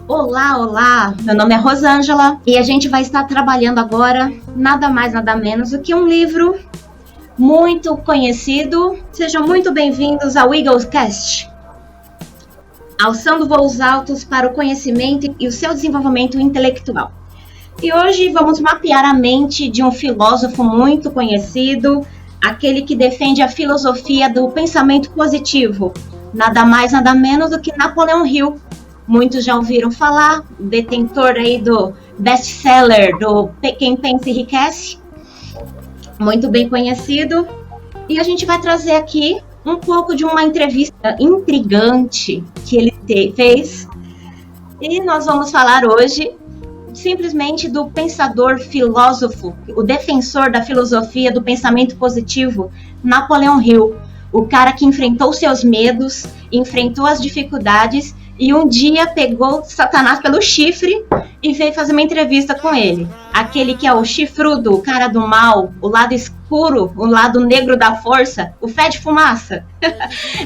Olá, olá! Meu nome é Rosângela e a gente vai estar trabalhando agora nada mais, nada menos do que um livro muito conhecido. Sejam muito bem-vindos ao Eaglecast, alçando voos altos para o conhecimento e o seu desenvolvimento intelectual. E hoje vamos mapear a mente de um filósofo muito conhecido, aquele que defende a filosofia do pensamento positivo, nada mais, nada menos do que Napoleão Hill. Muitos já ouviram falar, detentor aí do best-seller do Quem Pensa Enriquece, muito bem conhecido. E a gente vai trazer aqui um pouco de uma entrevista intrigante que ele fez. E nós vamos falar hoje simplesmente do pensador filósofo, o defensor da filosofia do pensamento positivo, Napoleão Hill. O cara que enfrentou seus medos, enfrentou as dificuldades e um dia pegou Satanás pelo chifre e veio fazer uma entrevista com ele. Aquele que é o chifrudo, o cara do mal, o lado escuro, o lado negro da força, o fé de fumaça.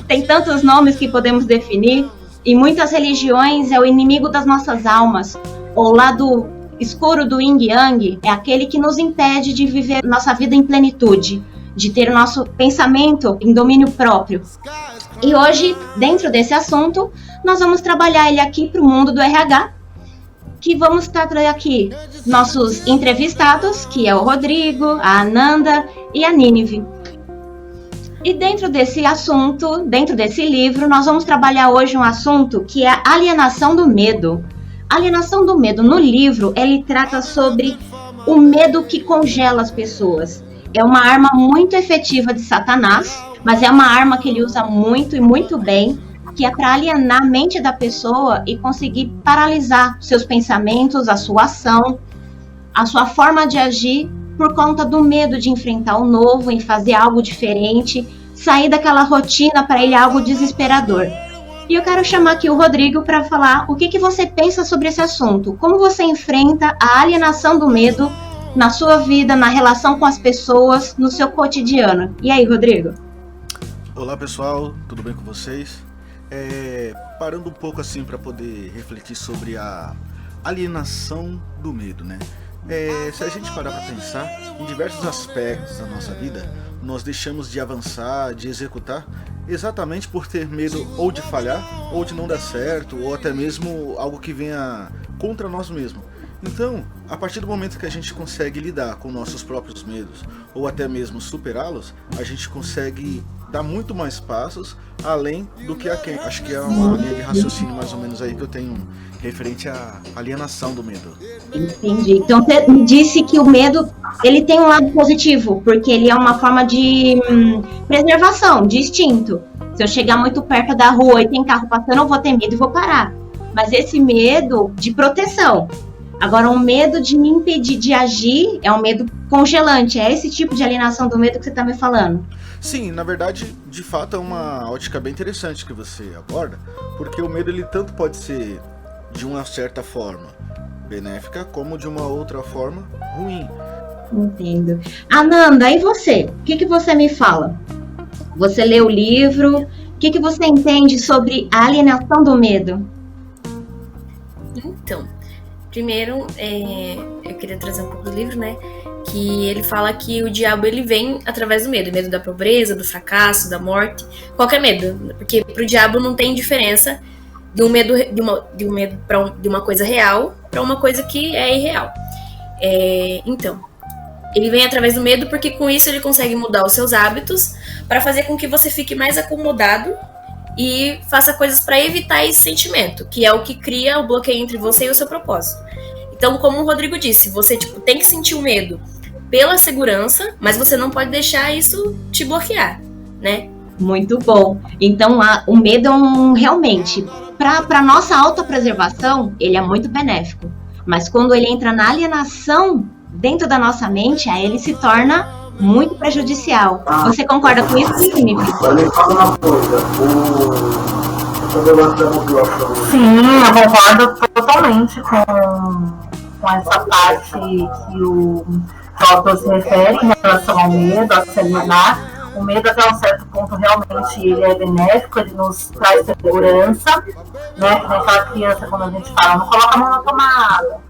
Tem tantos nomes que podemos definir. Em muitas religiões é o inimigo das nossas almas. O lado escuro do Yin Yang é aquele que nos impede de viver nossa vida em plenitude, de ter o nosso pensamento em domínio próprio. E hoje, dentro desse assunto, nós vamos trabalhar ele aqui para o mundo do RH, que vamos trazer aqui nossos entrevistados, que é o Rodrigo, a Ananda e a Nínive. E dentro desse assunto, dentro desse livro, nós vamos trabalhar hoje um assunto que é a alienação do medo. A alienação do medo, no livro, ele trata sobre o medo que congela as pessoas. É uma arma muito efetiva de Satanás, mas é uma arma que ele usa muito e muito bem, que é para alienar a mente da pessoa e conseguir paralisar seus pensamentos, a sua ação, a sua forma de agir, por conta do medo de enfrentar o novo, em fazer algo diferente, sair daquela rotina para ele algo desesperador. E eu quero chamar aqui o Rodrigo para falar o que você pensa sobre esse assunto, como você enfrenta a alienação do medo na sua vida, na relação com as pessoas, no seu cotidiano. E aí, Rodrigo? Olá, pessoal, tudo bem com vocês? Parando um pouco assim para poder refletir sobre a alienação do medo, né? Se a gente parar para pensar, em diversos aspectos da nossa vida, nós deixamos de avançar, de executar, exatamente por ter medo ou de falhar, ou de não dar certo, ou até mesmo algo que venha contra nós mesmos. Então, a partir do momento que a gente consegue lidar com nossos próprios medos, ou até mesmo superá-los, a gente consegue dar muito mais passos além do que a quem. Acho que é uma linha de raciocínio mais ou menos aí que eu tenho referente à alienação do medo. Entendi. Então você me disse que o medo, ele tem um lado positivo, porque ele é uma forma de preservação, de instinto. Se eu chegar muito perto da rua e tem carro passando, eu vou ter medo e vou parar. Mas esse medo de proteção. Agora, um medo de me impedir de agir é um medo congelante. É esse tipo de alienação do medo que você está me falando? Sim, na verdade, de fato é uma ótica bem interessante que você aborda, porque o medo ele tanto pode ser de uma certa forma benéfica, como de uma outra forma ruim. Entendo. Ananda, e você? O que você me fala? Você lê o livro, o que você entende sobre a alienação do medo? Então, primeiro, eu queria trazer um pouco do livro, né? Que ele fala que o diabo ele vem através do medo da pobreza, do fracasso, da morte, qualquer medo, porque pro diabo não tem diferença de um medo de uma coisa real para uma coisa que é irreal. Então, ele vem através do medo porque com isso ele consegue mudar os seus hábitos para fazer com que você fique mais acomodado e faça coisas para evitar esse sentimento, que é o que cria o bloqueio entre você e o seu propósito. Então, como o Rodrigo disse, você tem que sentir o medo pela segurança, mas você não pode deixar isso te bloquear, né? Muito bom. Então, o medo é realmente, para nossa autopreservação, ele é muito benéfico. Mas quando ele entra na alienação dentro da nossa mente, aí ele se torna muito prejudicial. Você concorda com isso, Nínive? Sim, eu concordo totalmente com essa parte que o autor se refere em relação ao medo, a se alienar. O medo até um certo ponto ponto realmente ele é benéfico, ele nos traz segurança, né? Que nem aquela criança, quando a gente fala, não coloca a mão na tomada,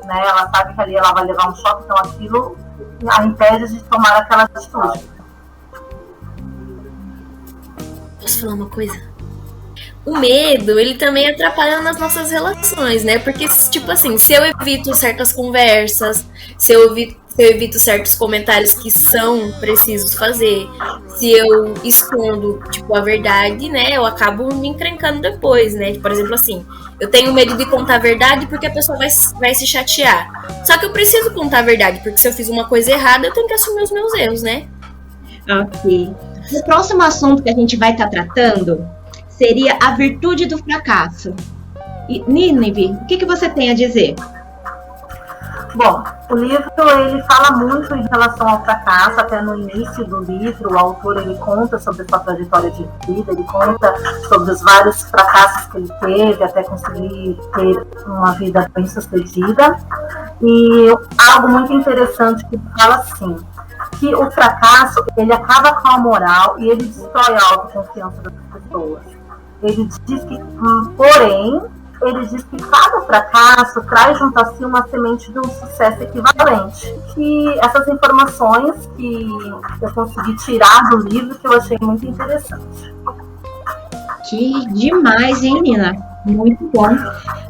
né? Ela sabe que ali ela vai levar um choque, então aquilo a impede de tomar aquela atitude. Posso falar uma coisa? O medo, ele também atrapalha nas nossas relações, né? Porque, tipo assim, se eu evito certas conversas, se eu evito certos comentários que são precisos fazer, se eu escondo, tipo, a verdade, né? Eu acabo me encrencando depois, né? Por exemplo, assim, eu tenho medo de contar a verdade porque a pessoa vai se chatear. Só que eu preciso contar a verdade, porque se eu fiz uma coisa errada, eu tenho que assumir os meus erros, né? Ok. O próximo assunto que a gente vai estar tratando seria a virtude do fracasso. E, Nínive, o que você tem a dizer? Bom, o livro ele fala muito em relação ao fracasso. Até no início do livro, o autor ele conta sobre a sua trajetória de vida, ele conta sobre os vários fracassos que ele teve até conseguir ter uma vida bem sucedida. E algo muito interessante que ele fala assim, que o fracasso ele acaba com a moral e ele destrói a autoconfiança das pessoas. Ele diz que, porém, ele diz que cada fracasso traz junto a si uma semente de um sucesso equivalente. E essas informações que eu consegui tirar do livro, que eu achei muito interessante. Que demais, hein, Nina? Muito bom.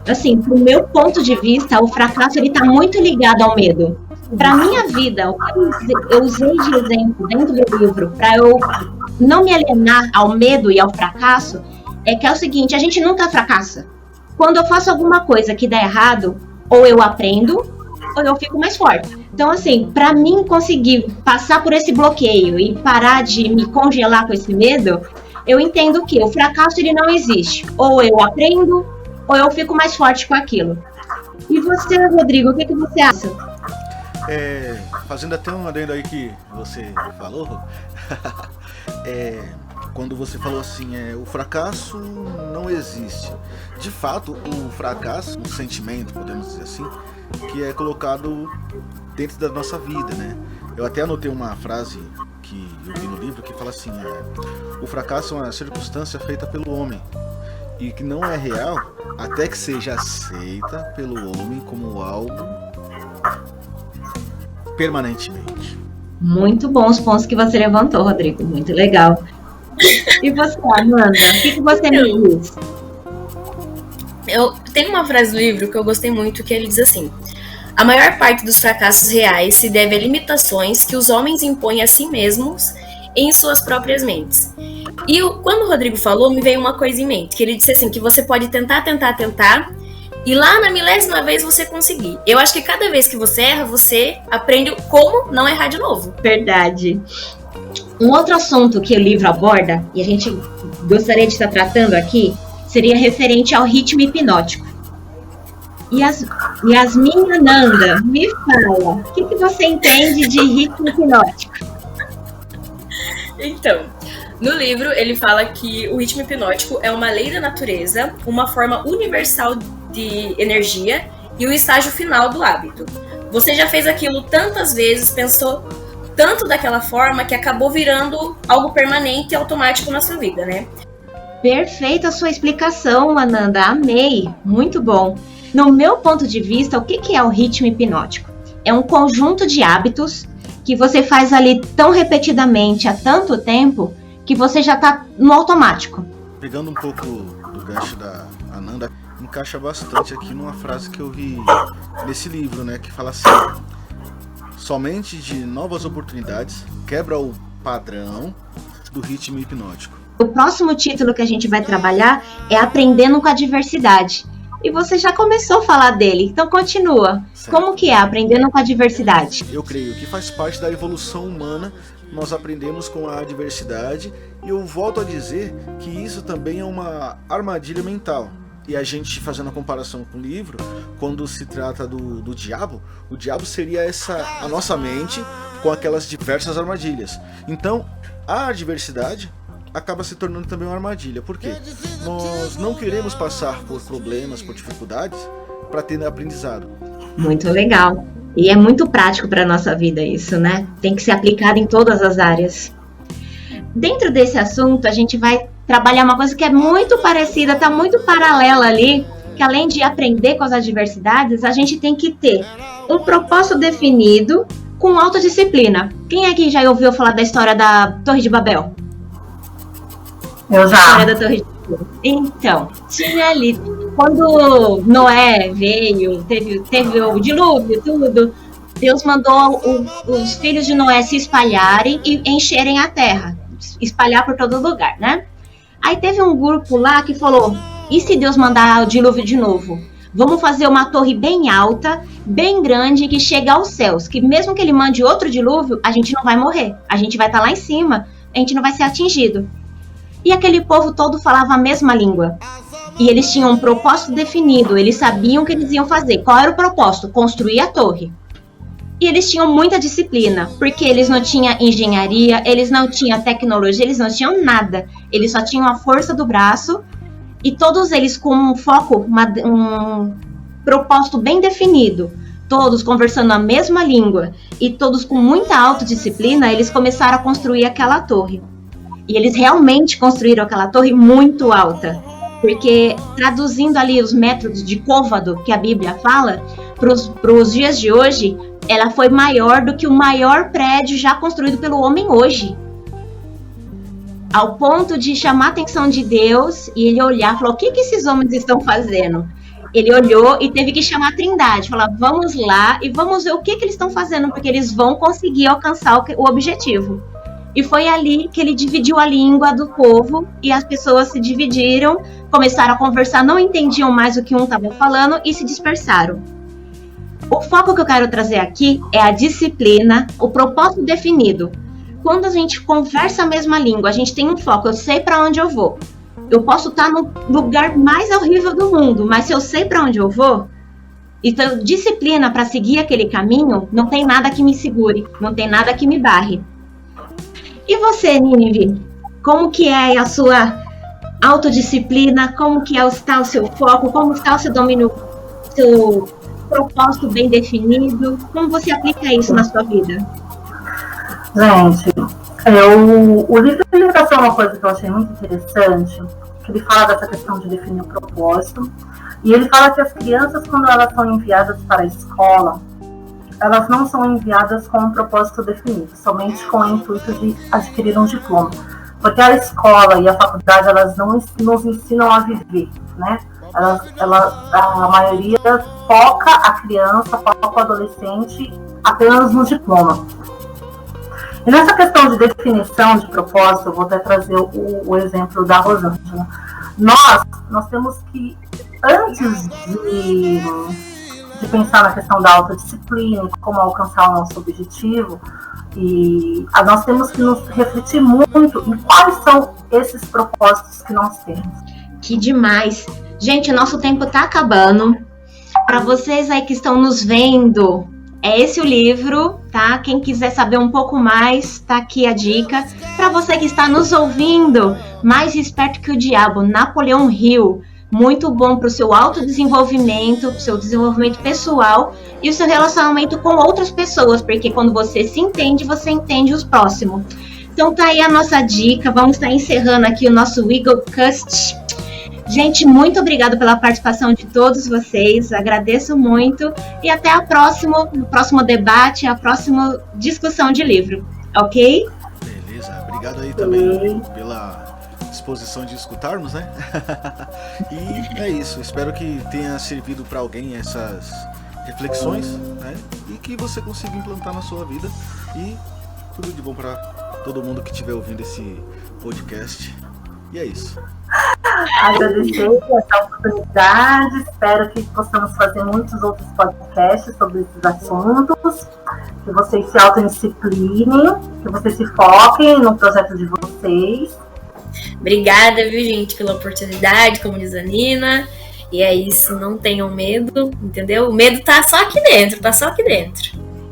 Assim, do meu ponto de vista, o fracasso ele está muito ligado ao medo. Para minha vida, o que eu usei de exemplo dentro do livro para eu não me alienar ao medo e ao fracasso é que é o seguinte, a gente nunca fracassa. Quando eu faço alguma coisa que dá errado, ou eu aprendo, ou eu fico mais forte. Então, assim, para mim conseguir passar por esse bloqueio e parar de me congelar com esse medo, eu entendo que o fracasso ele não existe. Ou eu aprendo, ou eu fico mais forte com aquilo. E você, Rodrigo, o que você acha? Fazendo até um adendo aí que você falou, quando você falou assim, o fracasso não existe. De fato, o fracasso, um sentimento, podemos dizer assim, que é colocado dentro da nossa vida, né? Eu até anotei uma frase que eu vi no livro que fala assim, o fracasso é uma circunstância feita pelo homem e que não é real até que seja aceita pelo homem como algo permanentemente. Muito bons pontos que você levantou, Rodrigo. Muito legal. E você, Amanda? O que você me diz? Eu tenho uma frase do livro que eu gostei muito, que ele diz assim: a maior parte dos fracassos reais se deve a limitações que os homens impõem a si mesmos em suas próprias mentes. E quando o Rodrigo falou, me veio uma coisa em mente, que ele disse assim, que você pode tentar, e lá na 1000ª vez você conseguir. Eu acho que cada vez que você erra, você aprende como não errar de novo. Verdade. Um outro assunto que o livro aborda, e a gente gostaria de estar tratando aqui, seria referente ao ritmo hipnótico. Yasmin Ananda, me fala, o que você entende de ritmo hipnótico? Então, no livro ele fala que o ritmo hipnótico é uma lei da natureza, uma forma universal de energia e o estágio final do hábito. Você já fez aquilo tantas vezes, pensou tanto daquela forma que acabou virando algo permanente e automático na sua vida, né? Perfeita a sua explicação, Ananda. Amei. Muito bom. No meu ponto de vista, o que é o ritmo hipnótico? É um conjunto de hábitos que você faz ali tão repetidamente há tanto tempo que você já está no automático. Pegando um pouco do gancho da Ananda, encaixa bastante aqui numa frase que eu vi nesse livro, né? Que fala assim: somente de novas oportunidades quebra o padrão do ritmo hipnótico. O próximo título que a gente vai trabalhar é Aprendendo com a Diversidade. E você já começou a falar dele, então continua. Certo. Como que é Aprendendo com a Diversidade? Eu creio que faz parte da evolução humana, nós aprendemos com a diversidade, e eu volto a dizer que isso também é uma armadilha mental. E a gente, fazendo a comparação com o livro, quando se trata do diabo, o diabo seria a nossa mente com aquelas diversas armadilhas. Então, a diversidade acaba se tornando também uma armadilha. Por quê? Nós não queremos passar por problemas, por dificuldades, para ter aprendizado. Muito legal. E é muito prático para a nossa vida isso, né? Tem que ser aplicado em todas as áreas. Dentro desse assunto, a gente vai trabalhar uma coisa que é muito parecida, está muito paralela ali, que além de aprender com as adversidades, a gente tem que ter um propósito definido com autodisciplina. Quem aqui já ouviu falar da história da Torre de Babel? Eu já. A história da Torre de Babel. Então, tinha ali, quando Noé veio, teve o dilúvio, tudo, Deus mandou os filhos de Noé se espalharem e encherem a terra, espalhar por todo lugar, né? Aí teve um grupo lá que falou, e se Deus mandar o dilúvio de novo? Vamos fazer uma torre bem alta, bem grande, que chega aos céus, que mesmo que ele mande outro dilúvio, a gente não vai morrer, a gente vai estar lá em cima, a gente não vai ser atingido. E aquele povo todo falava a mesma língua. E eles tinham um propósito definido, eles sabiam o que eles iam fazer. Qual era o propósito? Construir a torre. E eles tinham muita disciplina, porque eles não tinham engenharia, eles não tinham tecnologia, eles não tinham nada. Eles só tinham a força do braço, e todos eles com um foco, um propósito bem definido. Todos conversando a mesma língua, e todos com muita autodisciplina, eles começaram a construir aquela torre. E eles realmente construíram aquela torre muito alta. Porque, traduzindo ali os métodos de côvado que a Bíblia fala, para os dias de hoje, ela foi maior do que o maior prédio já construído pelo homem hoje. Ao ponto de chamar a atenção de Deus, e ele olhar e falou, o que esses homens estão fazendo? Ele olhou e teve que chamar a Trindade, falar, vamos lá e vamos ver o que eles estão fazendo, porque eles vão conseguir alcançar o objetivo. E foi ali que ele dividiu a língua do povo, e as pessoas se dividiram, começaram a conversar, não entendiam mais o que um estava falando e se dispersaram. O foco que eu quero trazer aqui é a disciplina, o propósito definido. Quando a gente conversa a mesma língua, a gente tem um foco, eu sei para onde eu vou. Eu posso estar no lugar mais horrível do mundo, mas se eu sei para onde eu vou, então disciplina para seguir aquele caminho, não tem nada que me segure, não tem nada que me barre. E você, Nínive, como que é a sua autodisciplina, como que está o seu foco, como está o seu domínio, seu propósito bem definido, como você aplica isso na sua vida? Gente, o livro de ilustração é uma coisa que eu achei muito interessante, que ele fala dessa questão de definir o propósito, e ele fala que as crianças, quando elas são enviadas para a escola, elas não são enviadas com um propósito definido, somente com o intuito de adquirir um diploma. Porque a escola e a faculdade, elas não nos ensinam a viver, né? A maioria foca a criança, foca o adolescente apenas no diploma. E nessa questão de definição de propósito, eu vou até trazer o exemplo da Rosângela. Nós temos que, antes de pensar na questão da autodisciplina, como alcançar o nosso objetivo, e nós temos que nos refletir muito em quais são esses propósitos que nós temos. Que demais! Gente, o nosso tempo está acabando. Para vocês aí que estão nos vendo, é esse o livro, tá? Quem quiser saber um pouco mais, tá aqui a dica. Para você que está nos ouvindo, Mais Esperto que o Diabo, Napoleão Hill. Muito bom para o seu autodesenvolvimento, para o seu desenvolvimento pessoal e o seu relacionamento com outras pessoas, porque quando você se entende, você entende os próximos. Então tá aí a nossa dica, vamos estar encerrando aqui o nosso Eaglecast. Gente, muito obrigada pela participação de todos vocês, agradeço muito e até o próximo debate, a próxima discussão de livro, ok? Beleza, obrigado aí também pela disposição de escutarmos, né? E é isso, espero que tenha servido para alguém essas reflexões, né? E que você consiga implantar na sua vida, e tudo de bom para todo mundo que estiver ouvindo esse podcast. E é isso. Agradecer essa oportunidade, espero que possamos fazer muitos outros podcasts sobre esses assuntos, que vocês se autodisciplinem, que vocês se foquem no projeto de vocês. Obrigada, viu, gente, pela oportunidade, como diz a Nina. E é isso, não tenham medo, entendeu? O medo tá só aqui dentro,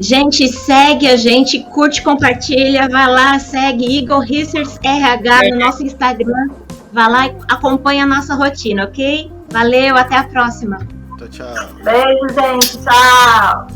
Gente, segue a gente, curte, compartilha, vai lá, segue Eagle Research RH no nosso Instagram. Vai lá e acompanha a nossa rotina, ok? Valeu, até a próxima. Tchau, tchau. Beijo, gente, tchau.